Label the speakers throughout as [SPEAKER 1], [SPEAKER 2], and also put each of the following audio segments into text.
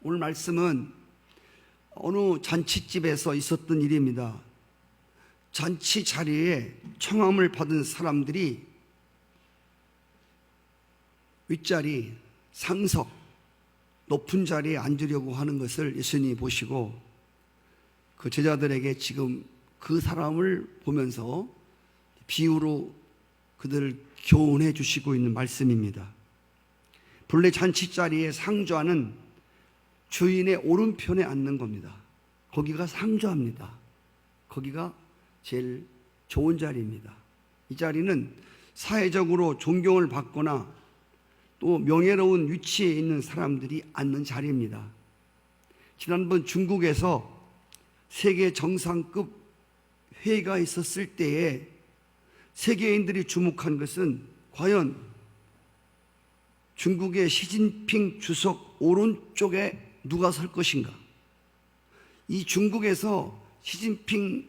[SPEAKER 1] 오늘 말씀은 어느 잔치집에서 있었던 일입니다. 잔치 자리에 청함을 받은 사람들이 윗자리, 상석, 높은 자리에 앉으려고 하는 것을 예수님이 보시고 그 제자들에게 지금 그 사람을 보면서 비유로 그들을 교훈해 주시고 있는 말씀입니다. 본래 잔치 자리에 상좌는 주인의 오른편에 앉는 겁니다. 거기가 상좌입니다. 거기가 제일 좋은 자리입니다. 이 자리는 사회적으로 존경을 받거나 또 명예로운 위치에 있는 사람들이 앉는 자리입니다. 지난번 중국에서 세계 정상급 회의가 있었을 때에 세계인들이 주목한 것은 과연 중국의 시진핑 주석 오른쪽에 누가 설 것인가? 이 중국에서 시진핑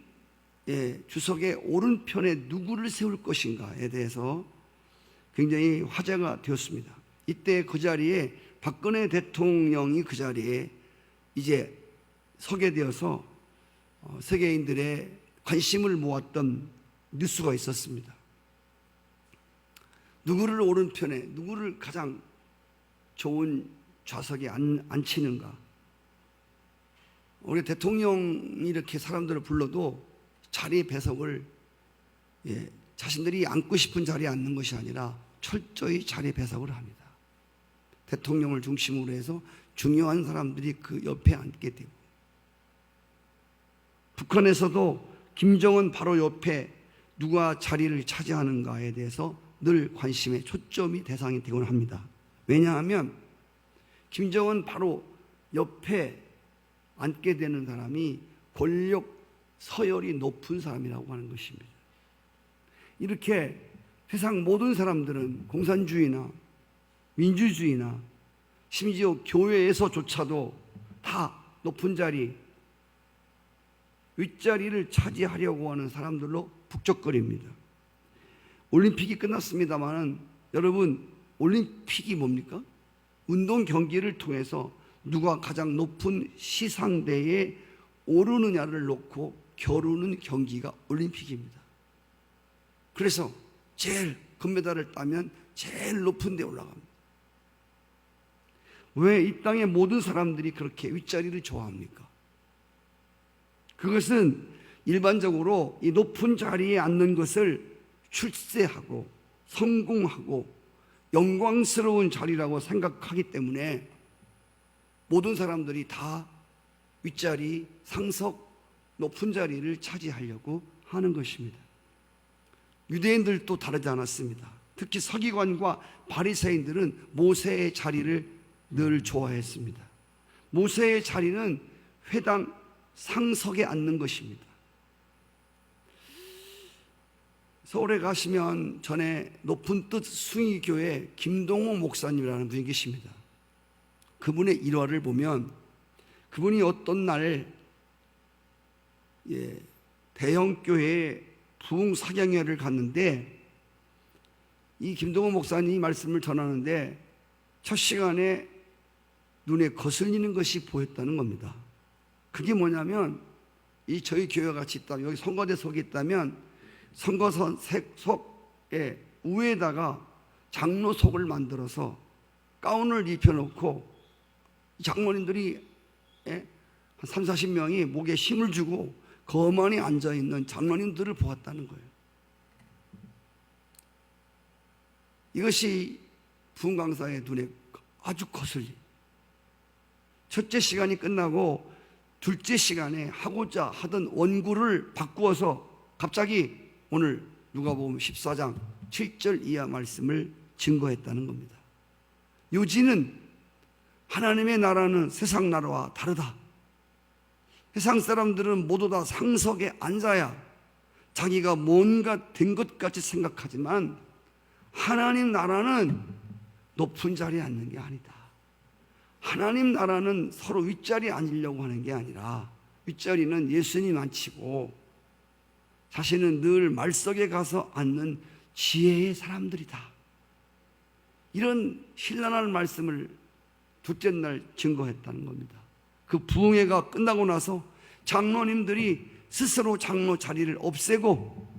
[SPEAKER 1] 주석의 오른편에 누구를 세울 것인가에 대해서 굉장히 화제가 되었습니다. 이때 그 자리에 박근혜 대통령이 그 자리에 이제 서게 되어서 세계인들의 관심을 모았던 뉴스가 있었습니다. 누구를 오른편에, 누구를 가장 좋은 좌석에 앉히는가? 우리 대통령이 이렇게 사람들을 불러도 자리 배석을 자신들이 앉고 싶은 자리에 앉는 것이 아니라 철저히 자리 배석을 합니다. 대통령을 중심으로 해서 중요한 사람들이 그 옆에 앉게 되고, 북한에서도 김정은 바로 옆에 누가 자리를 차지하는가에 대해서 늘 관심의 초점이 대상이 되곤 합니다. 왜냐하면 김정은 바로 옆에 앉게 되는 사람이 권력 서열이 높은 사람이라고 하는 것입니다. 이렇게 세상 모든 사람들은 공산주의나 민주주의나 심지어 교회에서조차도 다 높은 자리, 윗자리를 차지하려고 하는 사람들로 북적거립니다. 올림픽이 끝났습니다만 여러분, 올림픽이 뭡니까? 운동 경기를 통해서 누가 가장 높은 시상대에 오르느냐를 놓고 겨루는 경기가 올림픽입니다. 그래서 제일 금메달을 따면 제일 높은 데 올라갑니다. 왜 이 땅의 모든 사람들이 그렇게 윗자리를 좋아합니까? 그것은 일반적으로 이 높은 자리에 앉는 것을 출세하고 성공하고 영광스러운 자리라고 생각하기 때문에 모든 사람들이 다 윗자리, 상석, 높은 자리를 차지하려고 하는 것입니다. 유대인들도 다르지 않았습니다. 특히 서기관과 바리새인들은 모세의 자리를 늘 좋아했습니다. 모세의 자리는 회당 상석에 앉는 것입니다. 서울에 가시면 전에 높은 뜻 숭의교회 김동호 목사님이라는 분이 계십니다. 그분의 일화를 보면 그분이 어떤 날 대형 교회에 부흥 사경회를 갔는데 이 김동호 목사님이 말씀을 전하는데 첫 시간에 눈에 거슬리는 것이 보였다는 겁니다. 그게 뭐냐면 이 저희 교회가 같이 있다면, 여기 성가대석이 있다면 성가석의 위에다가 장로석을 만들어서 가운을 입혀놓고 장로님들이 한 30-40명이 목에 힘을 주고 거만히 앉아있는 장로님들을 보았다는 거예요. 이것이 부흥 강사의 눈에 아주 거슬리. 첫째 시간이 끝나고 둘째 시간에 하고자 하던 원구를 바꾸어서 갑자기 오늘 누가복음 14장 7절 이하 말씀을 증거했다는 겁니다. 요지는 하나님의 나라는 세상 나라와 다르다. 세상 사람들은 모두 다 상석에 앉아야 자기가 뭔가 된 것 같이 생각하지만 하나님 나라는 높은 자리에 앉는 게 아니다. 하나님 나라는 서로 윗자리에 앉으려고 하는 게 아니라 윗자리는 예수님 앉히고 자신은 늘 말석에 가서 앉는 지혜의 사람들이다. 이런 신랄한 말씀을 둘째 날 증거했다는 겁니다. 그 부흥회가 끝나고 나서 장로님들이 스스로 장로 자리를 없애고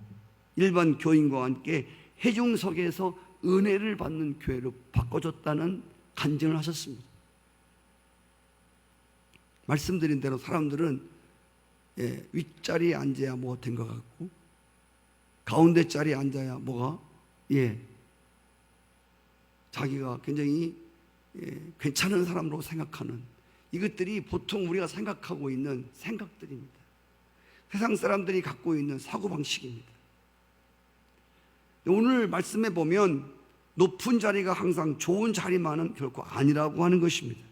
[SPEAKER 1] 일반 교인과 함께 회중석에서 은혜를 받는 교회로 바꿔줬다는 간증을 하셨습니다. 말씀드린 대로 사람들은 윗자리에 앉아야 뭐가 된 것 같고 가운데 자리에 앉아야 뭐가 자기가 굉장히 괜찮은 사람으로 생각하는, 이것들이 보통 우리가 생각하고 있는 생각들입니다. 세상 사람들이 갖고 있는 사고방식입니다. 오늘 말씀에 보면 높은 자리가 항상 좋은 자리만은 결코 아니라고 하는 것입니다.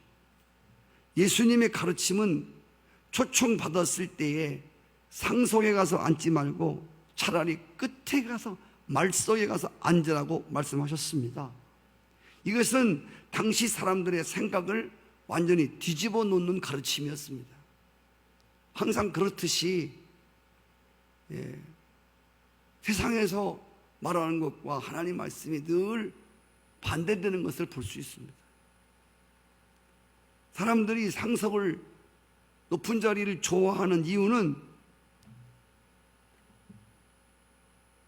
[SPEAKER 1] 예수님의 가르침은 초청받았을 때에 상석에 가서 앉지 말고 차라리 끝에 가서 말석에 가서 앉으라고 말씀하셨습니다. 이것은 당시 사람들의 생각을 완전히 뒤집어 놓는 가르침이었습니다. 항상 그렇듯이 세상에서 말하는 것과 하나님 말씀이 늘 반대되는 것을 볼 수 있습니다. 사람들이 상석을, 높은 자리를 좋아하는 이유는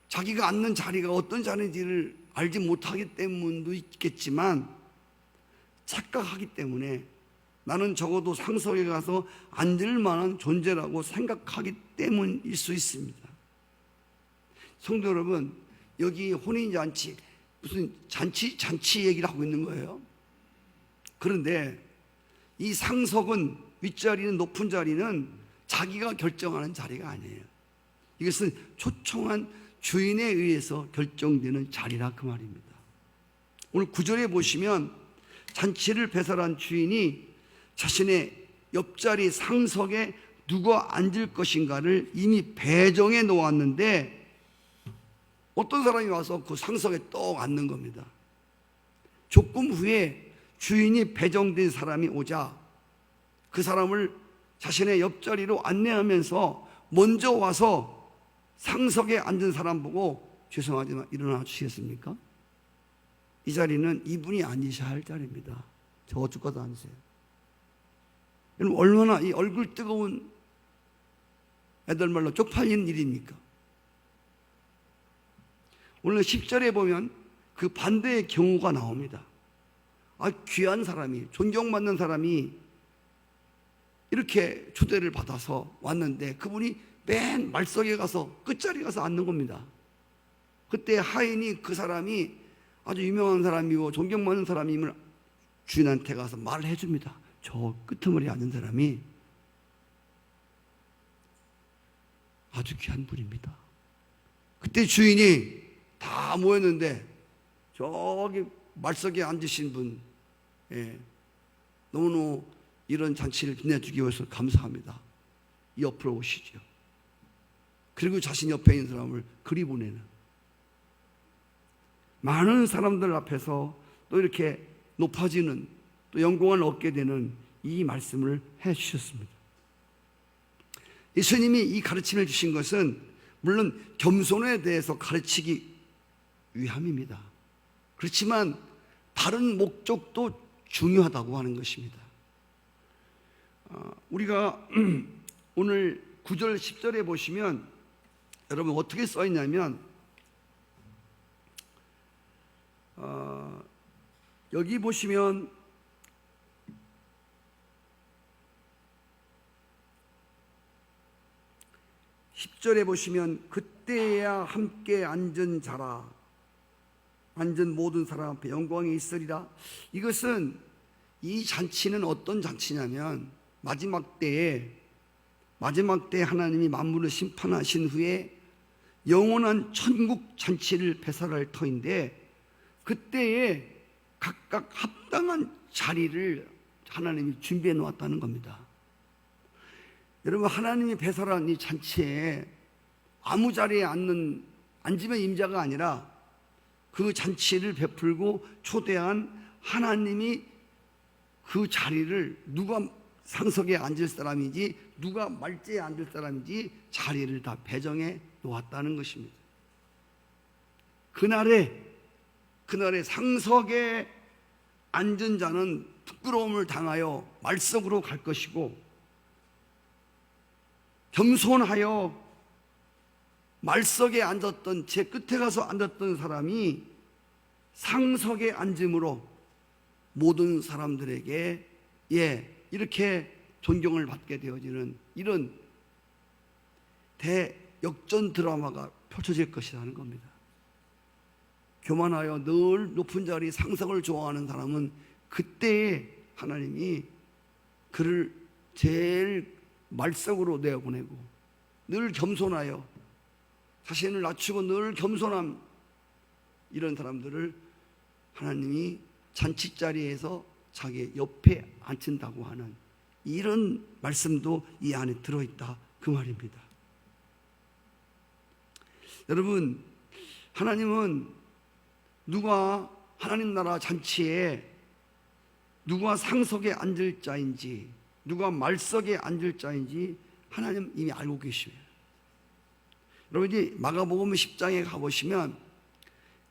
[SPEAKER 1] 자기가 앉는 자리가 어떤 자리인지를 알지 못하기 때문도 있겠지만, 착각하기 때문에 나는 적어도 상석에 가서 앉을 만한 존재라고 생각하기 때문일 수 있습니다. 성도 여러분, 여기 혼인잔치, 무슨 잔치 얘기를 하고 있는 거예요. 그런데 이 상석은, 윗자리는, 높은 자리는 자기가 결정하는 자리가 아니에요. 이것은 초청한 주인에 의해서 결정되는 자리라 그 말입니다. 오늘 9절에 보시면 잔치를 배설한 주인이 자신의 옆자리 상석에 누가 앉을 것인가를 이미 배정해 놓았는데 어떤 사람이 와서 그 상석에 떡 앉는 겁니다. 조금 후에 주인이 배정된 사람이 오자 그 사람을 자신의 옆자리로 안내하면서 먼저 와서 상석에 앉은 사람 보고 죄송하지만 일어나 주시겠습니까? 이 자리는 이분이 앉으셔야 할 자리입니다. 저쪽 가서 앉으세요. 여러분, 얼마나 이 얼굴 뜨거운 애들 말로 쪽팔리는 일입니까? 오늘 10절에 보면 그 반대의 경우가 나옵니다. 귀한 사람이, 존경받는 사람이 이렇게 초대를 받아서 왔는데 그분이 맨 말석에 가서 끝자리에 가서 앉는 겁니다. 그때 하인이 그 사람이 아주 유명한 사람이고 존경받는 사람임을 주인한테 가서 말을 해줍니다. 저 끄트머리에 앉은 사람이 아주 귀한 분입니다. 그때 주인이 다 모였는데 저기 말석에 앉으신 분, 너무너무 이런 잔치를 빛내주기 위해서 감사합니다. 옆으로 오시죠. 그리고 자신 옆에 있는 사람을 그리 보내는, 많은 사람들 앞에서 또 이렇게 높아지는, 또 영광을 얻게 되는 이 말씀을 해 주셨습니다. 예수님이 이 가르침을 주신 것은 물론 겸손에 대해서 가르치기 위함입니다. 그렇지만 다른 목적도 중요하다고 하는 것입니다. 우리가 오늘 9절 10절에 보시면 여러분 어떻게 써 있냐면 여기 보시면 (10절에) 보시면 그때야 함께 앉은 자라, 앉은 모든 사람 앞에 영광이 있으리라. 이것은, 이 잔치는 어떤 잔치냐면 마지막 때에 하나님이 만물을 심판하신 후에 영원한 천국 잔치를 배설할 터인데, 그때에 각각 합당한 자리를 하나님이 준비해 놓았다는 겁니다. 여러분, 하나님이 배설한 이 잔치에 아무 자리에 앉으면 임자가 아니라 그 잔치를 베풀고 초대한 하나님이 그 자리를, 누가 상석에 앉을 사람인지 누가 말제에 앉을 사람인지 자리를 다 배정해 놓았다는 것입니다. 그날에 상석에 앉은 자는 부끄러움을 당하여 말석으로 갈 것이고, 겸손하여 말석에 앉았던, 제 끝에 가서 앉았던 사람이 상석에 앉음으로 모든 사람들에게 이렇게 존경을 받게 되어지는 이런 대역전 드라마가 펼쳐질 것이라는 겁니다. 교만하여 늘 높은 자리 상석을 좋아하는 사람은 그때에 하나님이 그를 제일 말석으로 내어보내고, 늘 겸손하여 자신을 낮추고 늘 겸손함, 이런 사람들을 하나님이 잔치자리에서 자기 옆에 앉힌다고 하는 이런 말씀도 이 안에 들어있다, 그 말입니다. 여러분, 하나님은 누가 하나님 나라 잔치에 누가 상석에 앉을 자인지, 누가 말석에 앉을 자인지 하나님 이미 알고 계십니다. 여러분, 이제 마가복음 10장에 가보시면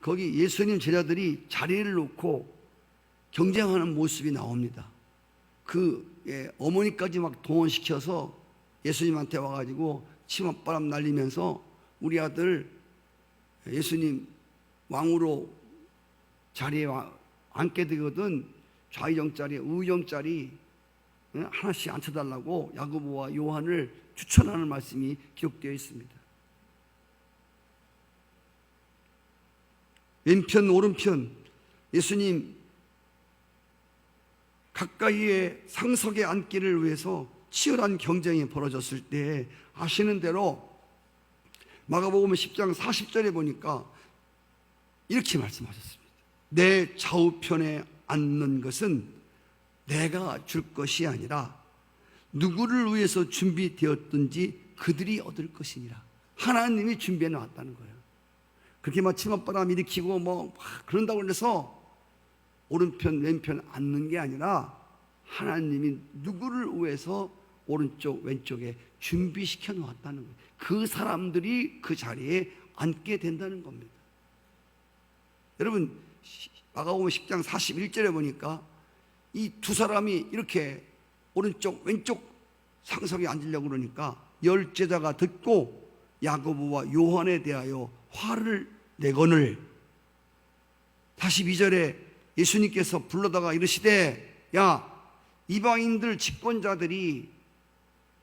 [SPEAKER 1] 거기 예수님 제자들이 자리를 놓고 경쟁하는 모습이 나옵니다. 어머니까지 막 동원시켜서 예수님한테 와가지고 치맛바람 날리면서 우리 아들 예수님 왕으로 자리에 앉게 되거든 좌의정짜리 우의정짜리 하나씩 앉혀달라고 야고보와 요한을 추천하는 말씀이 기록되어 있습니다. 왼편 오른편 예수님 가까이에 상석에 앉기를 위해서 치열한 경쟁이 벌어졌을 때 아시는 대로 마가복음 10장 40절에 보니까 이렇게 말씀하셨습니다. 내 좌우편에 앉는 것은 내가 줄 것이 아니라 누구를 위해서 준비되었든지 그들이 얻을 것이니라. 하나님이 준비해 놨다는 거예요. 그렇게 막 치맛바람 일으키고 그런다고 해서 오른편 왼편 앉는 게 아니라 하나님이 누구를 위해서 오른쪽 왼쪽에 준비시켜 놓았다는 거예요. 그 사람들이 그 자리에 앉게 된다는 겁니다. 여러분, 마가복음 10장 41절에 보니까 이 두 사람이 이렇게 오른쪽 왼쪽 상석에 앉으려고 그러니까 열 제자가 듣고 야고보와 요한에 대하여 화를 내거늘, 42절에 예수님께서 불러다가 이르시되 야, 이방인들 집권자들이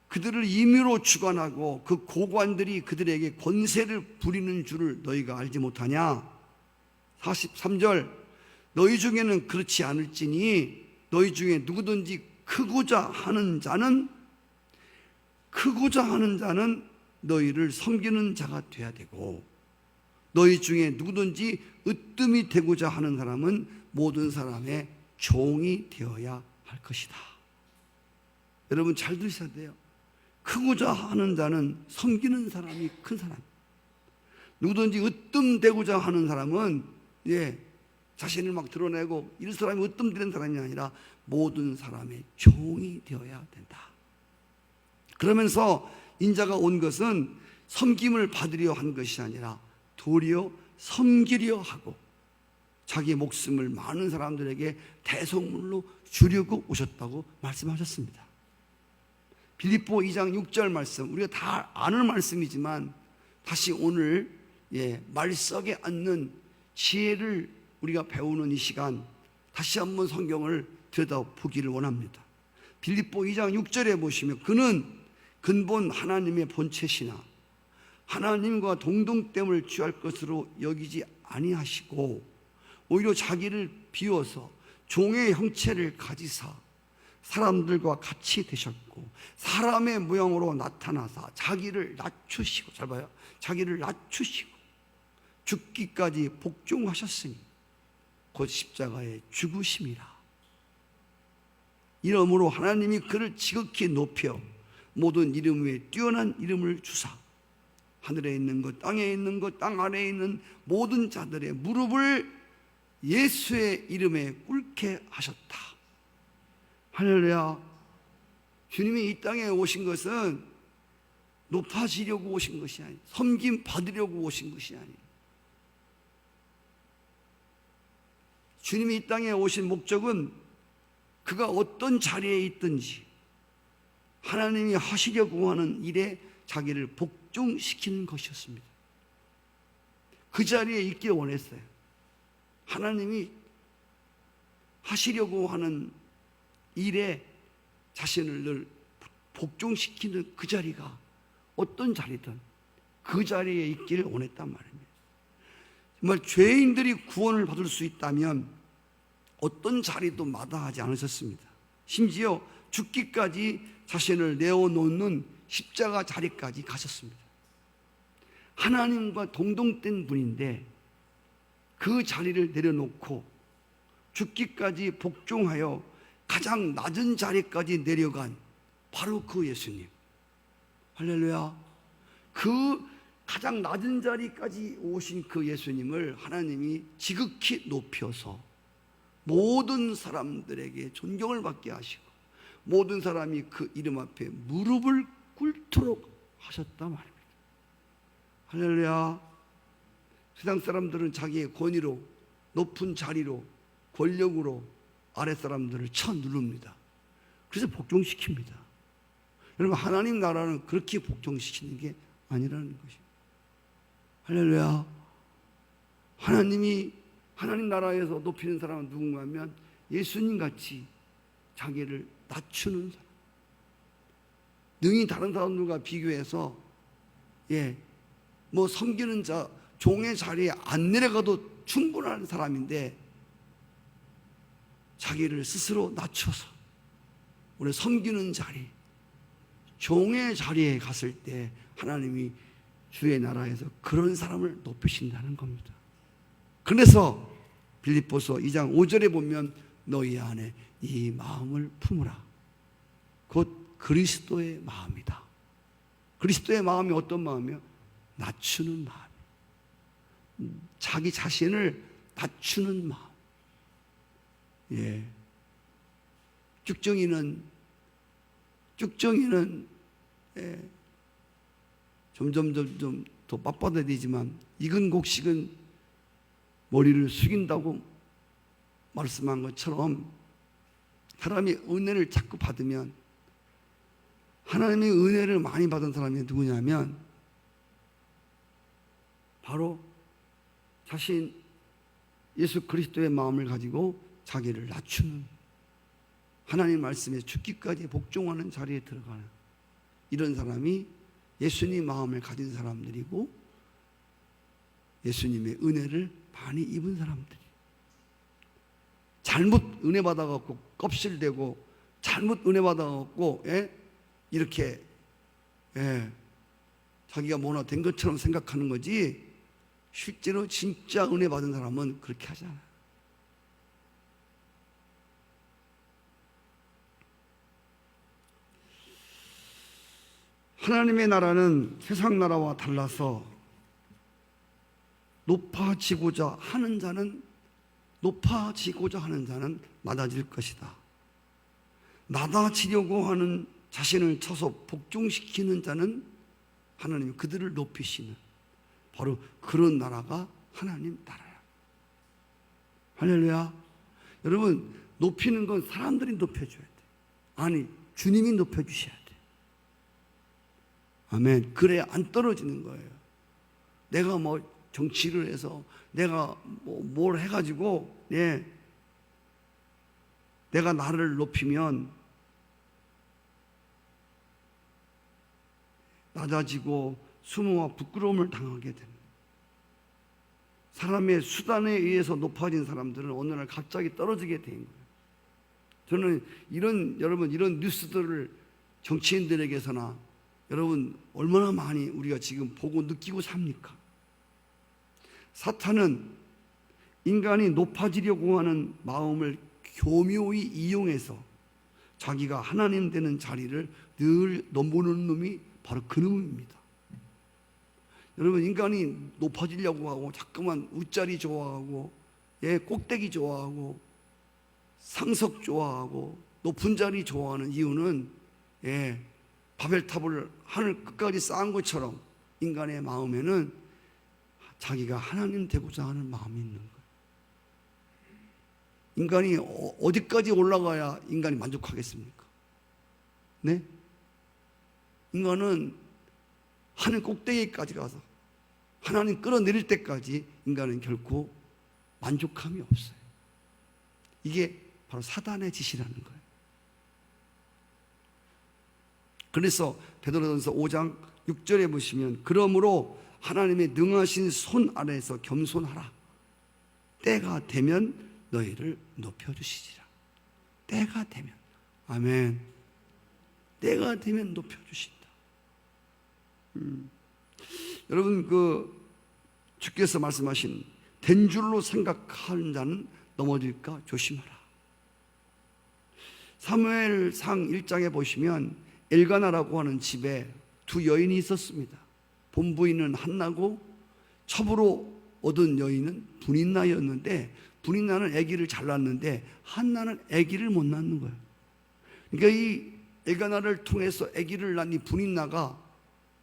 [SPEAKER 1] 그들을 임의로 주관하고 그 고관들이 그들에게 권세를 부리는 줄을 너희가 알지 못하냐. 43절 너희 중에는 그렇지 않을지니 너희 중에 누구든지 크고자 하는 자는 너희를 섬기는 자가 돼야 되고, 너희 중에 누구든지 으뜸이 되고자 하는 사람은 모든 사람의 종이 되어야 할 것이다. 여러분 잘 들으셔야 돼요. 크고자 하는 자는 섬기는 사람이 큰 사람, 누구든지 으뜸되고자 하는 사람은 자신을 막 드러내고 이런 사람이 으뜸되는 사람이 아니라 모든 사람의 종이 되어야 된다. 그러면서 인자가 온 것은 섬김을 받으려 한 것이 아니라 도리어 섬기려 하고 자기 목숨을 많은 사람들에게 대속물로 주려고 오셨다고 말씀하셨습니다. 빌립보 2장 6절 말씀, 우리가 다 아는 말씀이지만 다시 오늘 말석에 앉는 지혜를 우리가 배우는 이 시간 다시 한번 성경을 들여다보기를 원합니다. 빌립보 2장 6절에 보시면 그는 근본 하나님의 본체시나 하나님과 동등됨을 취할 것으로 여기지 아니하시고 오히려 자기를 비워서 종의 형체를 가지사 사람들과 같이 되셨고 사람의 모양으로 나타나사 자기를 낮추시고, 잘 봐요, 자기를 낮추시고 죽기까지 복종하셨으니 곧 십자가에 죽으심이라. 이러므로 하나님이 그를 지극히 높여 모든 이름 위에 뛰어난 이름을 주사 하늘에 있는 것, 땅에 있는 것, 땅 아래에 있는 모든 자들의 무릎을 예수의 이름에 꿇게 하셨다. 할렐루야. 주님이 이 땅에 오신 것은 높아지려고 오신 것이 아니에요. 섬김 받으려고 오신 것이 아니에요. 주님이 이 땅에 오신 목적은 그가 어떤 자리에 있든지 하나님이 하시려고 하는 일에 자기를 복종시키는 것이었습니다. 그 자리에 있길 원했어요. 하나님이 하시려고 하는 일에 자신을 늘 복종시키는 그 자리가 어떤 자리든 그 자리에 있기를 원했단 말입니다. 정말 죄인들이 구원을 받을 수 있다면 어떤 자리도 마다하지 않으셨습니다. 심지어 죽기까지 자신을 내어놓는 십자가 자리까지 가셨습니다. 하나님과 동등된 분인데 그 자리를 내려놓고 죽기까지 복종하여 가장 낮은 자리까지 내려간 바로 그 예수님. 할렐루야. 그 가장 낮은 자리까지 오신 그 예수님을 하나님이 지극히 높여서 모든 사람들에게 존경을 받게 하시고 모든 사람이 그 이름 앞에 무릎을 꿇도록 하셨단 말입니다. 할렐루야. 세상 사람들은 자기의 권위로 높은 자리로 권력으로 아랫사람들을 쳐누릅니다. 그래서 복종시킵니다. 여러분, 하나님 나라는 그렇게 복종시키는 게 아니라는 것입니다. 할렐루야. 하나님 나라에서 높이는 사람은 누군가 하면 예수님 같이 자기를 낮추는 사람. 능히 다른 사람들과 비교해서 섬기는 자, 종의 자리에 안 내려가도 충분한 사람인데 자기를 스스로 낮춰서 우리 섬기는 자리, 종의 자리에 갔을 때 하나님이 주의 나라에서 그런 사람을 높이신다는 겁니다. 그래서 빌립보서 2장 5절에 보면 너희 안에 이 마음을 품으라. 곧 그리스도의 마음이다. 그리스도의 마음이 어떤 마음이요? 낮추는 마음. 자기 자신을 낮추는 마음. 쭉정이는 점점 더 빳빳해지지만 익은 곡식은 머리를 숙인다고 말씀한 것처럼 사람이 은혜를 자꾸 받으면 하나님의 은혜를 많이 받은 사람이 누구냐면 바로 자신 예수 그리스도의 마음을 가지고 자기를 낮추는 하나님 말씀에 죽기까지 복종하는 자리에 들어가는 이런 사람이 예수님 마음을 가진 사람들이고 예수님의 은혜를 많이 입은 사람들이 잘못 은혜 받아갖고 껍질되고 잘못 은혜 받아갖고 이렇게 자기가 뭐나 된 것처럼 생각하는 거지 실제로 진짜 은혜 받은 사람은 그렇게 하지 않아요. 하나님의 나라는 세상 나라와 달라서 높아지고자 하는 자는 낮아질 것이다. 낮아지려고 하는 자신을 쳐서 복종시키는 자는 하나님이 그들을 높이시는 바로 그런 나라가 하나님 나라야. 할렐루야. 여러분, 높이는 건 사람들이 높여줘야 돼. 아니, 주님이 높여주셔야 돼. 아멘. 그래야 안 떨어지는 거예요. 내가 정치를 해서 내가 뭘 해가지고 내가 나를 높이면 낮아지고 수모와 부끄러움을 당하게 됩니다. 사람의 수단에 의해서 높아진 사람들은 어느 날 갑자기 떨어지게 된 거예요. 저는 여러분 이런 뉴스들을 정치인들에게서나 여러분 얼마나 많이 우리가 지금 보고 느끼고 삽니까? 사탄은 인간이 높아지려고 하는 마음을 교묘히 이용해서 자기가 하나님 되는 자리를 늘 넘보는 놈이 바로 그 놈입니다. 여러분, 인간이 높아지려고 하고 자꾸만 웃자리 좋아하고 꼭대기 좋아하고 상석 좋아하고 높은 자리 좋아하는 이유는 바벨탑을 하늘 끝까지 쌓은 것처럼 인간의 마음에는 자기가 하나님 되고자 하는 마음이 있는 거예요. 인간이 어디까지 올라가야 인간이 만족하겠습니까? 네? 인간은 하늘 꼭대기까지 가서 하나님 끌어내릴 때까지 인간은 결코 만족함이 없어요. 이게 바로 사단의 짓이라는 거예요. 그래서 베드로전서 5장 6절에 보시면 그러므로 하나님의 능하신 손 아래에서 겸손하라. 때가 되면 너희를 높여주시리라. 때가 되면. 아멘. 때가 되면 높여주신다. 여러분, 주께서 말씀하신 된 줄로 생각하는 자는 넘어질까 조심하라. 사무엘상 1장에 보시면 엘가나라고 하는 집에 두 여인이 있었습니다. 본부인은 한나고 첩으로 얻은 여인은 분인나였는데, 분인나는 아기를 잘 낳았는데 한나는 아기를 못 낳는 거예요. 그러니까 이 엘가나를 통해서 아기를 낳은 이 분인나가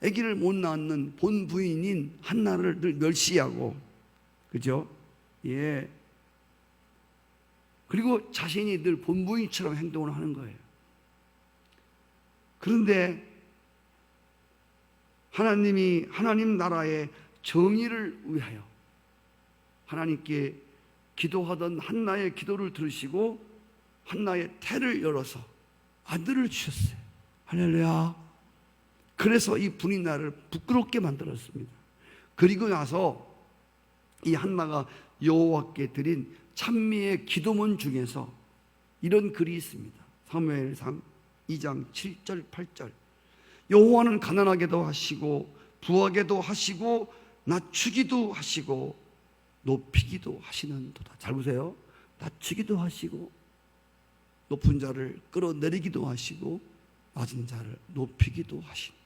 [SPEAKER 1] 아기를 못 낳는 본부인인 한나를 늘 멸시하고, 그죠? 예. 그리고 자신이 늘 본부인처럼 행동을 하는 거예요. 그런데 하나님 나라의 정의를 위하여 하나님께 기도하던 한나의 기도를 들으시고 한나의 태를 열어서 아들을 주셨어요. 할렐루야. 그래서 이 분인나를 부끄럽게 만들었습니다. 그리고 나서 이 한나가 여호와께 드린 찬미의 기도문 중에서 이런 글이 있습니다. 사무엘상 2장 7절 8절. 여호와는 가난하게도 하시고 부하게도 하시고 낮추기도 하시고 높이기도 하시는도다. 잘 보세요. 낮추기도 하시고 높은 자를 끌어내리기도 하시고 낮은 자를 높이기도 하시니.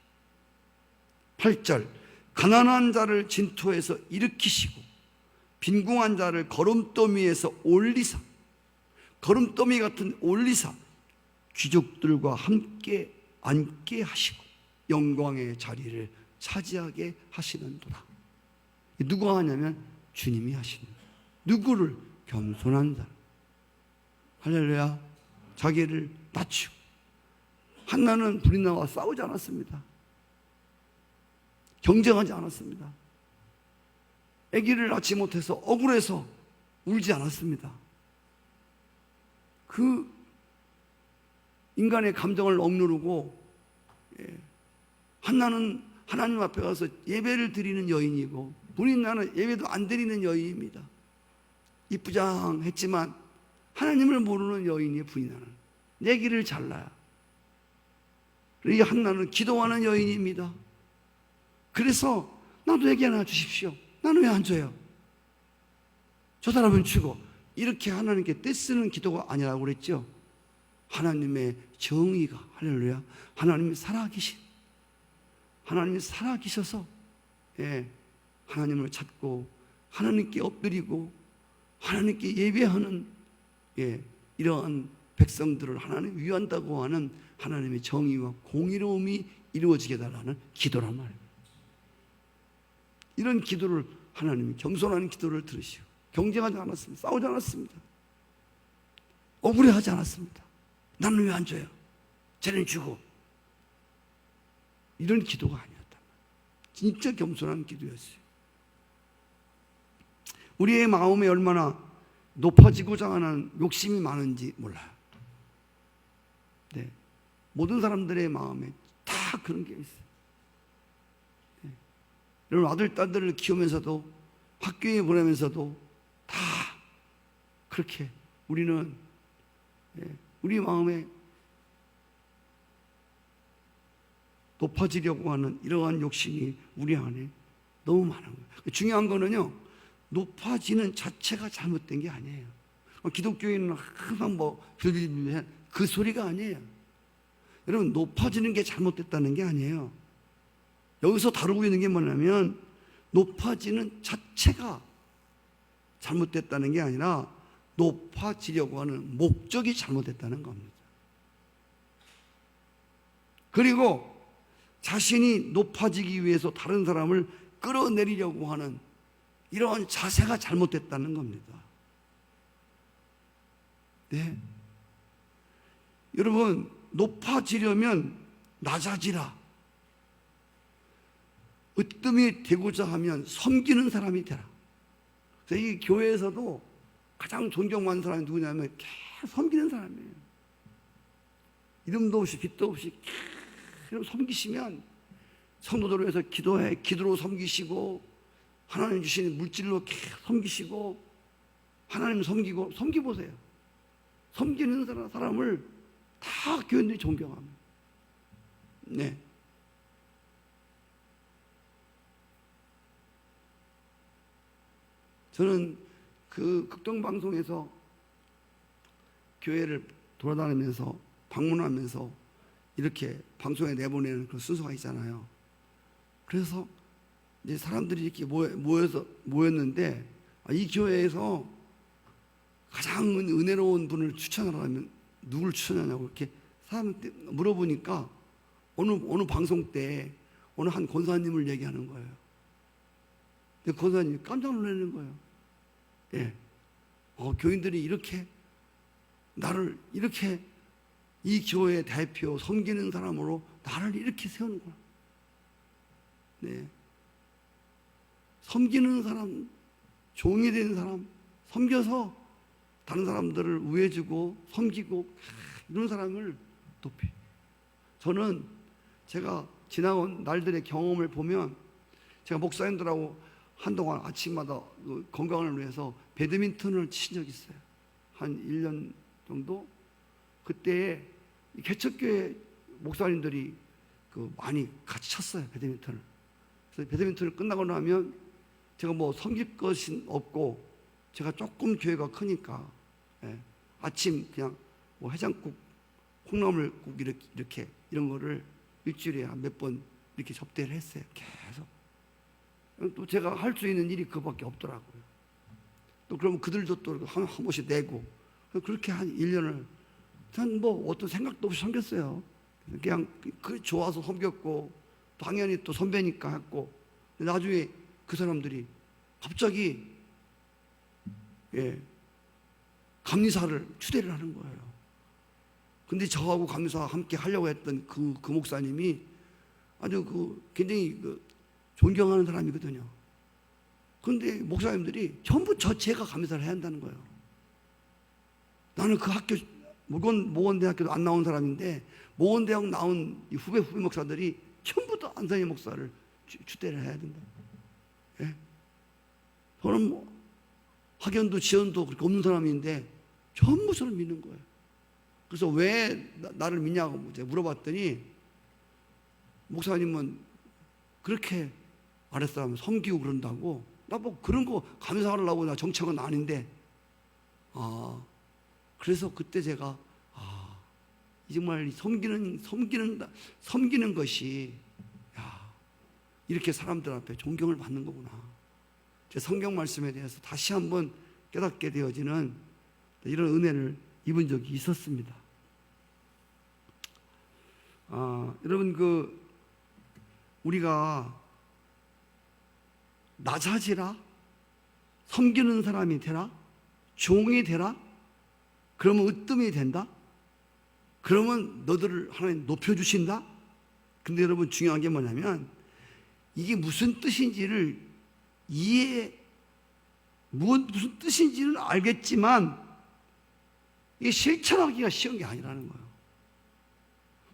[SPEAKER 1] 8절. 가난한 자를 진토에서 일으키시고 빈궁한 자를 거름더미에서 올리사, 거름더미 같은 올리사 귀족들과 함께 앉게 하시고 영광의 자리를 차지하게 하시는도다. 누가 하냐면 주님이 하시는. 누구를? 겸손한 자. 할렐루야. 자기를 낮추고. 한나는 분인나와 싸우지 않았습니다. 경쟁하지 않았습니다. 아기를 낳지 못해서 억울해서 울지 않았습니다. 그 인간의 감정을 억누르고, 한나는 하나님 앞에 가서 예배를 드리는 여인이고 분인나는 예배도 안 드리는 여인입니다. 이쁘장했지만 하나님을 모르는 여인이에요. 분인나는 내 길을 잘라야. 이 한나는 기도하는 여인입니다. 그래서 나도 애기 하나 주십시오. 나는 왜 안 줘요? 저 사람은 주고. 이렇게 하나님께 떼쓰는 기도가 아니라고 그랬죠. 하나님의 정의가, 할렐루야, 하나님이 살아계신, 하나님이 살아계셔서 하나님을 찾고 하나님께 엎드리고 하나님께 예배하는 이러한 백성들을 하나님 위한다고 하는 하나님의 정의와 공의로움이 이루어지게 달라는 기도란 말입니다. 이런 기도를 하나님이 겸손한 기도를 들으시고 경쟁하지 않았습니다. 싸우지 않았습니다. 억울해하지 않았습니다. 나는 왜 안 줘요? 쟤는 주고. 이런 기도가 아니었다. 진짜 겸손한 기도였어요. 우리의 마음에 얼마나 높아지고자 하는 욕심이 많은지 몰라요. 네. 모든 사람들의 마음에 다 그런 게 있어요. 네. 여러분, 아들, 딸들을 키우면서도 학교에 보내면서도 다 그렇게 우리는 우리 마음에 높아지려고 하는 이러한 욕심이 우리 안에 너무 많은 거예요. 중요한 거는요, 높아지는 자체가 잘못된 게 아니에요. 기독교인은 항상 그 소리가 아니에요. 여러분, 높아지는 게 잘못됐다는 게 아니에요. 여기서 다루고 있는 게 뭐냐면 높아지는 자체가 잘못됐다는 게 아니라 높아지려고 하는 목적이 잘못됐다는 겁니다. 그리고 자신이 높아지기 위해서 다른 사람을 끌어내리려고 하는 이러한 자세가 잘못됐다는 겁니다. 네. 여러분, 높아지려면 낮아지라. 으뜸이 되고자 하면 섬기는 사람이 되라. 그래서 이 교회에서도 가장 존경받는 사람이 누구냐면 계속 섬기는 사람이에요. 이름도 없이 빛도 없이 계속 섬기시면 성도들을 위해서 기도로 섬기시고, 하나님 주신 물질로 계속 섬기시고, 하나님 섬기보세요. 섬기는 사람을 다 교인들이 존경합니다. 네. 저는 그 극동방송에서 교회를 돌아다니면서 방문하면서 이렇게 방송에 내보내는 그런 순서가 있잖아요. 그래서 이제 사람들이 이렇게 모였는데, 이 교회에서 가장 은혜로운 분을 추천하라면 누굴 추천하냐고 이렇게 사람한테 물어보니까 어느 방송 때 어느 한 권사님을 얘기하는 거예요. 근데 권사님이 깜짝 놀라는 거예요. 예. 교인들이 이렇게 나를 이렇게 이 교회의 대표 섬기는 사람으로 나를 이렇게 세우는구나. 네. 섬기는 사람, 종이 된 사람, 섬겨서 다른 사람들을 우애주고 섬기고 이런 사람을 높이. 저는 제가 지나온 날들의 경험을 보면, 제가 목사님들하고 한동안 아침마다 건강을 위해서 배드민턴을 친 적이 있어요. 한 1년 정도. 그때 개척교회 목사님들이 많이 같이 쳤어요, 배드민턴을. 그래서 배드민턴을 끝나고 나면 제가 뭐 섬길 것은 없고, 제가 조금 교회가 크니까, 예, 아침 그냥 뭐 해장국, 콩나물국 이렇게 이런 거를 일주일에 한 몇 번 이렇게 접대를 했어요. 계속. 또 제가 할 수 있는 일이 그거밖에 없더라고요. 또 그러면 그들도 또 한 번씩 내고, 그렇게 한 1년을 전 뭐 어떤 생각도 없이 섬겼어요. 그냥 좋아서 섬겼고, 당연히 또 선배니까 했고. 나중에 그 사람들이 갑자기 감리사를 추대를 하는 거예요. 근데 저하고 감리사 함께 하려고 했던 그 목사님이 아주 굉장히 존경하는 사람이거든요. 그런데 목사님들이 전부 제가 감리사를 해야 한다는 거예요. 나는 그 학교 모건대학교도 안 나온 사람인데, 모건대학 나온 후배 목사들이 전부 다 안상희 목사를 추대를 해야 된다. 예? 저는 뭐 학연도 지연도 그렇게 없는 사람인데 전부 저를 믿는 거예요. 그래서 왜 나를 믿냐고 물어봤더니, 목사님은 그렇게 아랫사람 섬기고 그런다고, 나 뭐 그런 거 감사하려고 나 정책은 아닌데, 그래서 그때 제가 정말 섬기는 것이 이렇게 사람들 앞에 존경을 받는 거구나. 제 성경 말씀에 대해서 다시 한번 깨닫게 되어지는 이런 은혜를 입은 적이 있었습니다. 여러분, 우리가 낮아지라, 섬기는 사람이 되라, 종이 되라, 그러면 으뜸이 된다. 그러면 너들을 하나님 높여주신다. 근데 여러분, 중요한 게 뭐냐면, 이게 무슨 뜻인지를 무슨 뜻인지는 알겠지만 이게 실천하기가 쉬운 게 아니라는 거예요.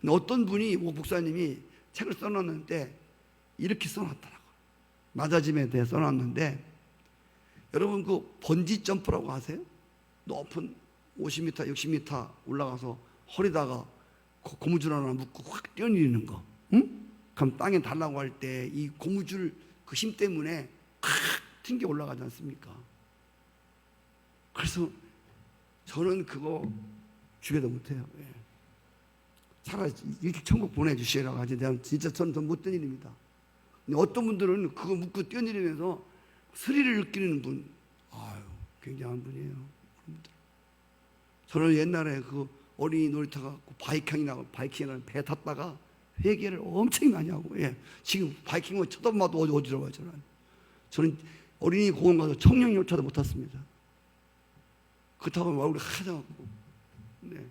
[SPEAKER 1] 근데 어떤 분이, 목사님이 책을 써놨는데 이렇게 써놨더라고요. 낮아짐에 대해 써놨는데, 여러분 번지 점프라고 아세요? 높은 50m, 60m 올라가서 허리다가 고무줄 하나 묶고 확 뛰어내리는 거. 응? 그럼 땅에 달라고 할 때 이 고무줄 그 힘 때문에 확 튕겨 올라가지 않습니까? 그래서 저는 그거 죽여도 못해요. 차라리 이렇게 천국 보내주시라고 하지, 내가 진짜 저는 못된 일입니다. 근데 어떤 분들은 그거 묶고 뛰어내리면서 스릴을 느끼는 분, 굉장한 분이에요. 저는 옛날에 어린이 놀이터 가고 바이킹이라는 배 탔다가 회개를 엄청 많이 하고, 지금 바이킹을 쳐다봐도 어지러워요. 저는 어린이 공원 가서 청량열차도 못 탔습니다. 그렇다고 얼굴이 하얘가지고 네.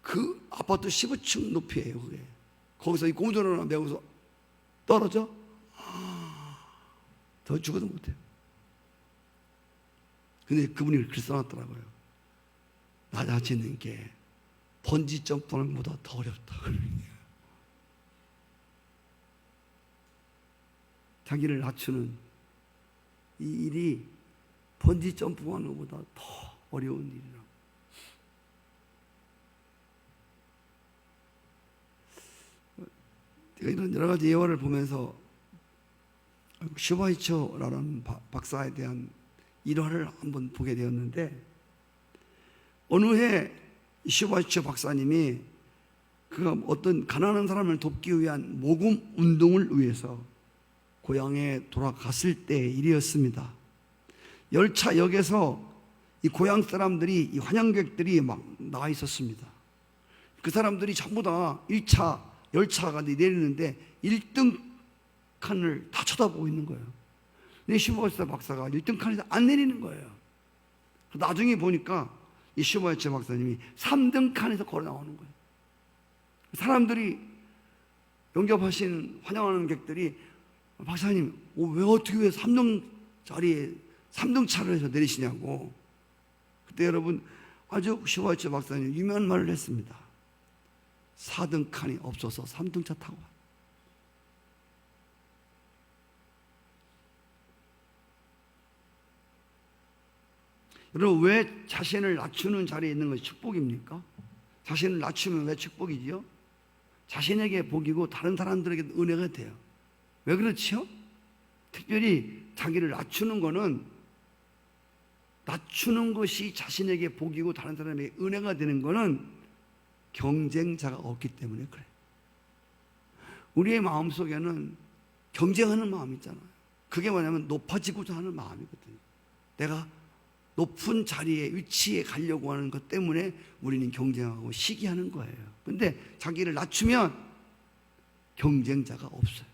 [SPEAKER 1] 그 아파트 15층 높이에요. 그게. 거기서 이 고무줄 하나 메고서 떨어져? 더 죽어도 못해요. 근데 그분이 그렇게 써놨더라고요. 나 자체는 게 번지 점프하는 것보다 더 어렵다. 자기를 낮추는 이 일이 번지 점프하는 것보다 더 어려운 일이라고. 제가 이런 여러 가지 예화를 보면서 슈바이처라는 박사에 대한 일화를 한번 보게 되었는데, 어느 해 슈바이처 박사님이 그가 어떤 가난한 사람을 돕기 위한 모금 운동을 위해서 고향에 돌아갔을 때의 일이었습니다. 열차역에서 이 고향 사람들이, 이 환영객들이 막 나와 있었습니다. 그 사람들이 전부 다 1차 열차가 내리는데 1등 칸을 다 쳐다보고 있는 거예요. 근데 슈바이처 박사가 1등 칸에서 안 내리는 거예요. 나중에 보니까 이 슈바이처 박사님이 3등 칸에서 걸어 나오는 거예요. 사람들이 영접하신 환영하는 객들이 박사님, 왜 3등 자리에 3등 차를 해서 내리시냐고. 그때 여러분, 아주 슈바이처 박사님 유명한 말을 했습니다. 4등 칸이 없어서 3등 차 타고 왔다. 여러분, 왜 자신을 낮추는 자리에 있는 것이 축복입니까? 자신을 낮추면 왜 축복이지요? 자신에게 복이고 다른 사람들에게 은혜가 돼요. 왜 그렇지요? 특별히 자기를 낮추는 거는, 낮추는 것이 자신에게 복이고 다른 사람에게 은혜가 되는 거는 경쟁자가 없기 때문에 그래요. 우리의 마음속에는 경쟁하는 마음이 있잖아요. 그게 뭐냐면 높아지고자 하는 마음이거든요. 내가 높은 자리에, 위치에 가려고 하는 것 때문에 우리는 경쟁하고 시기하는 거예요. 근데 자기를 낮추면 경쟁자가 없어요.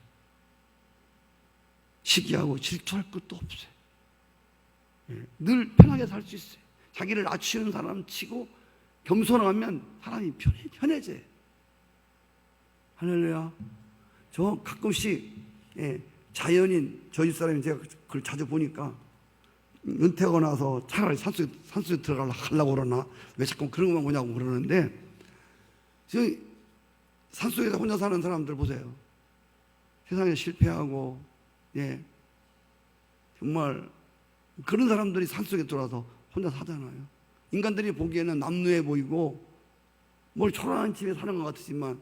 [SPEAKER 1] 시기하고 질투할 것도 없어요. 늘 편하게 살 수 있어요. 자기를 낮추는 사람 치고 겸손하면 사람이 편해져요. 할렐루야. 저 가끔씩 자연인 저희 집 사람이, 제가 그걸 자주 보니까 은퇴하고 나서 차라리 산속에 들어가려고 그러나 왜 자꾸 그런 것만 보냐고 그러는데, 산속에서 혼자 사는 사람들 보세요. 세상에 실패하고, 정말 그런 사람들이 산속에 들어와서 혼자 사잖아요. 인간들이 보기에는 남루해 보이고 뭘 초라한 집에 사는 것 같지만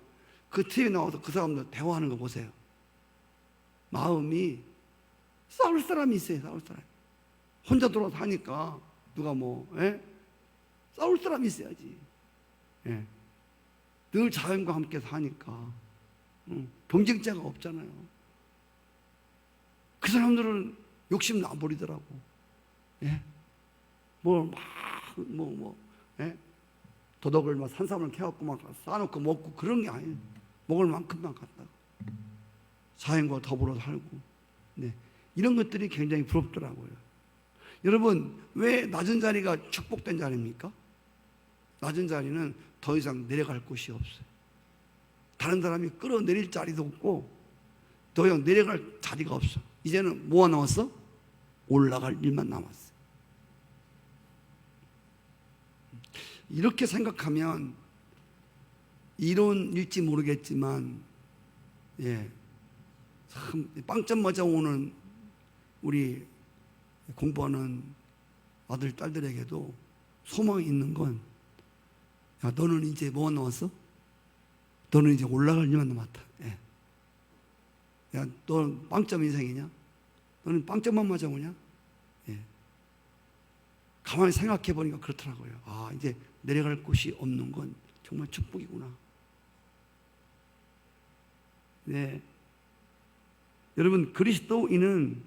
[SPEAKER 1] 그 TV에 나와서 그 사람들 대화하는 거 보세요. 마음이 싸울 사람이 있어요. 싸울 사람. 혼자 들어와서 하니까 누가 싸울 사람이 있어야지. 늘 자연과 함께 사니까 경쟁자가 없잖아요. 그 사람들은 욕심 안 부리더라고. 도덕을 막 산삼을 캐갖고 막 싸놓고 먹고 그런 게 아니에요. 먹을 만큼만 갖다가 자연과 더불어 살고, 이런 것들이 굉장히 부럽더라고요. 여러분, 왜 낮은 자리가 축복된 자리입니까? 낮은 자리는 더 이상 내려갈 곳이 없어요. 다른 사람이 끌어내릴 자리도 없고 더 이상 내려갈 자리가 없어. 이제는 뭐가 남았어? 올라갈 일만 남았어. 이렇게 생각하면 이론일지 모르겠지만, 참 빵점 맞아 오는 우리 공부하는 아들, 딸들에게도 소망이 있는 건, 야, 너는 이제 뭐가 남았어? 너는 이제 올라갈 일만 남았다. 야, 너 빵점 인생이냐? 너는 빵점만 맞아오냐? 가만히 생각해 보니까 그렇더라고요. 아, 이제 내려갈 곳이 없는 건 정말 축복이구나. 여러분, 그리스도인은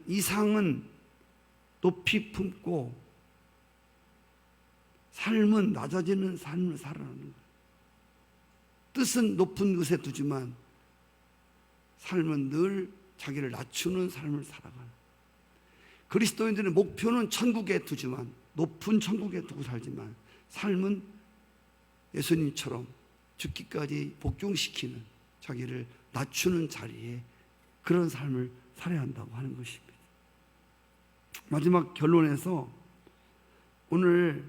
[SPEAKER 1] 이상은 높이 품고 삶은 낮아지는 삶을 살아가는 거예요. 뜻은 높은 것에 두지만 삶은 늘 자기를 낮추는 삶을 살아가는. 그리스도인들의 목표는 천국에 두지만, 높은 천국에 두고 살지만, 삶은 예수님처럼 죽기까지 복종시키는, 자기를 낮추는 자리에 그런 삶을 살아야 한다고 하는 것입니다. 마지막 결론에서 오늘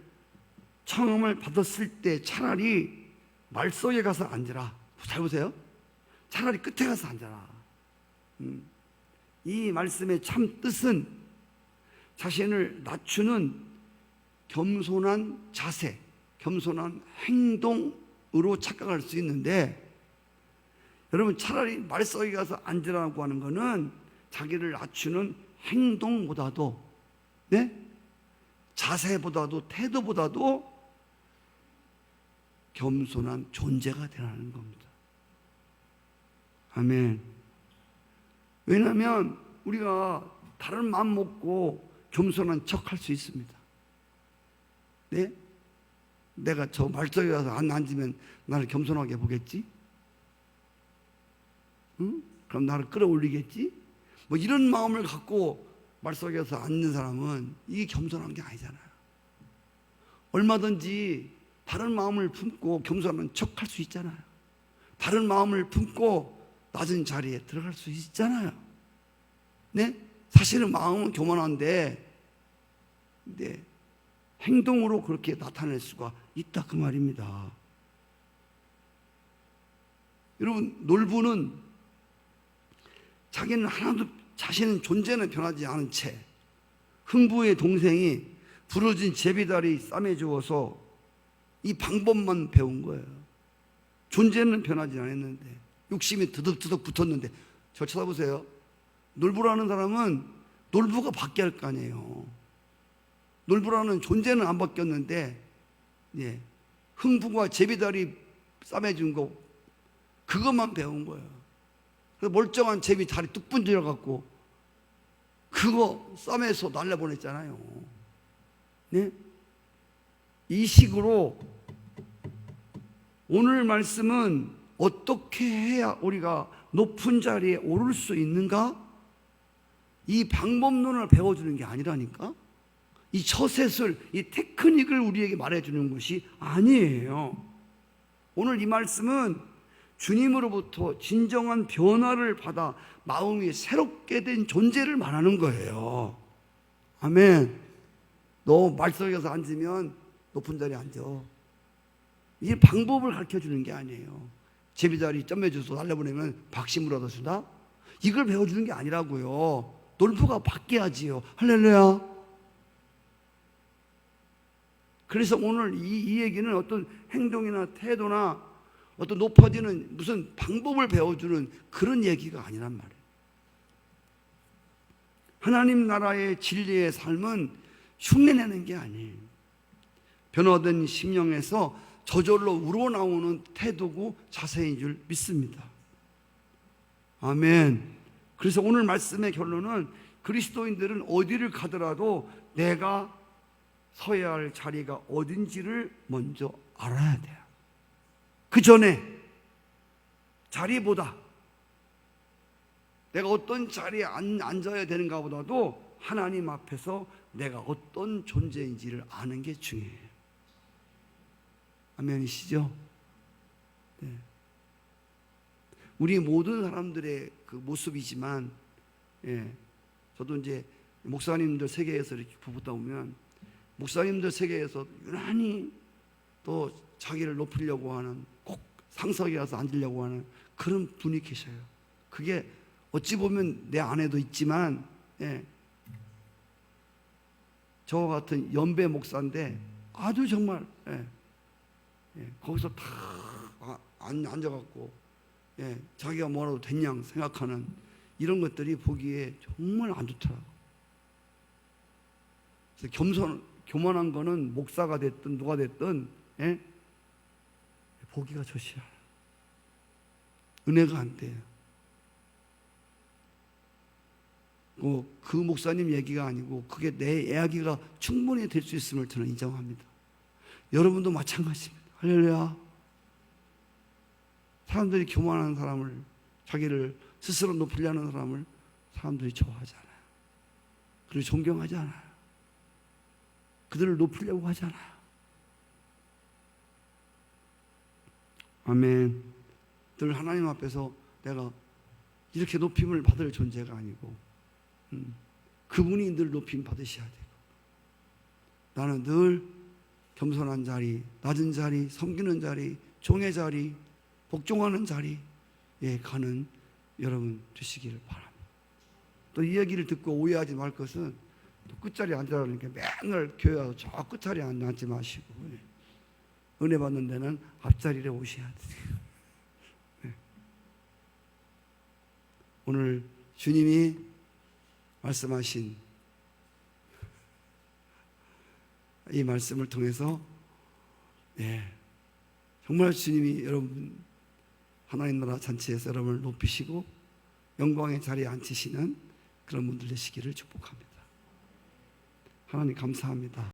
[SPEAKER 1] 청함을 받았을 때 차라리 말석에 가서 앉으라. 잘 보세요. 차라리 끝에 가서 앉아라. 이 말씀의 참 뜻은 자신을 낮추는 겸손한 자세, 겸손한 행동으로 착각할 수 있는데, 여러분 차라리 말석에 가서 앉으라고 하는 것은 자기를 낮추는 행동보다도, 네? 자세보다도, 태도보다도 겸손한 존재가 되라는 겁니다. 아멘. 왜냐하면 우리가 다른 마음 먹고 겸손한 척 할 수 있습니다. 네? 내가 저 말석에 가서 안 앉으면 나를 겸손하게 보겠지? 응? 그럼 나를 끌어올리겠지? 뭐 이런 마음을 갖고 말석에 가서 앉는 사람은 이게 겸손한 게 아니잖아요. 얼마든지 다른 마음을 품고 겸손한 척 할 수 있잖아요. 다른 마음을 품고 낮은 자리에 들어갈 수 있잖아요. 네? 사실은 마음은 교만한데, 네, 행동으로 그렇게 나타낼 수가 있다 그 말입니다. 여러분, 놀부는 자기는 하나도, 자신은 존재는 변하지 않은 채 흥부의 동생이 부러진 제비다리 쌈에 주어서 이 방법만 배운 거예요. 존재는 변하지 않았는데, 욕심이 드득드득 붙었는데. 저 쳐다보세요. 놀부라는 사람은 놀부가 바뀌어야 할 거 아니에요. 놀부라는 존재는 안 바뀌었는데, 예, 흥부가 제비다리 쌈에 준 거, 그것만 배운 거예요. 그래서 멀쩡한 제비 다리 뚝 분질러 갖고 그거 쌈에서 날려보냈잖아요. 네? 이 식으로 오늘 말씀은 어떻게 해야 우리가 높은 자리에 오를 수 있는가? 이 방법론을 배워주는 게 아니라니까? 이 처셋을, 이 테크닉을 우리에게 말해주는 것이 아니에요. 오늘 이 말씀은 주님으로부터 진정한 변화를 받아 마음이 새롭게 된 존재를 말하는 거예요. 아멘. 너 말석에 가서 앉으면 높은 자리에 앉아. 이 방법을 가르쳐주는 게 아니에요. 제비다리 점매줘서 날려보내면 박심을 얻어준다? 이걸 배워주는 게 아니라고요. 놀부가 바뀌어야지요. 할렐루야. 그래서 오늘 이 얘기는 어떤 행동이나 태도나 어떤 높아지는 무슨 방법을 배워주는 그런 얘기가 아니란 말이에요. 하나님 나라의 진리의 삶은 흉내내는 게 아니에요. 변화된 심령에서 저절로 우러나오는 태도고 자세인 줄 믿습니다. 아멘. 그래서 오늘 말씀의 결론은 그리스도인들은 어디를 가더라도 내가 서야 할 자리가 어딘지를 먼저 알아야 돼요. 그 전에 자리보다 내가 어떤 자리에 앉아야 되는가 보다도 하나님 앞에서 내가 어떤 존재인지를 아는 게 중요해요. 아멘이시죠? 네. 우리 모든 사람들의 그 모습이지만, 예, 저도 이제 목사님들 세계에서 이렇게 보다 보면 목사님들 세계에서 유난히 또 자기를 높이려고 하는, 꼭 상석에 가서 앉으려고 하는 그런 분이 계셔요. 그게 어찌 보면 내 안에도 있지만, 예, 저 같은 연배 목사인데 아주 정말, 예, 예, 거기서 다 앉아갖고, 예, 자기가 뭐라도 됐냐 생각하는 이런 것들이 보기에 정말 안 좋더라고. 그래서 교만한 거는 목사가 됐든 누가 됐든, 예, 보기가 좋지야. 은혜가 안 돼요. 그 목사님 얘기가 아니고 그게 내 이야기가 충분히 될 수 있음을 저는 인정합니다. 여러분도 마찬가지입니다. 할렐루야. 사람들이 교만한 사람을, 자기를 스스로 높이려는 사람을 사람들이 좋아하잖아요. 그를 존경하지 않아요. 그들을 높이려고 하지 않아요. 아멘. 늘 하나님 앞에서 내가 이렇게 높임을 받을 존재가 아니고 그분이 늘 높임 받으셔야 되고, 나는 늘 겸손한 자리, 낮은 자리, 섬기는 자리, 종의 자리, 복종하는 자리에 가는 여러분 되시기를 바랍니다. 또 이 얘기를 듣고 오해하지 말 것은, 또 끝자리에 앉으라는 게 맨날 교회 와서 저 끝자리에 앉지 마시고, 은혜 받는 데는 앞자리에 오셔야 돼요. 오늘 주님이 말씀하신 이 말씀을 통해서 정말 주님이 여러분 하나님 나라 잔치에서 여러분을 높이시고 영광의 자리에 앉히시는 그런 분들 되시기를 축복합니다. 하나님 감사합니다.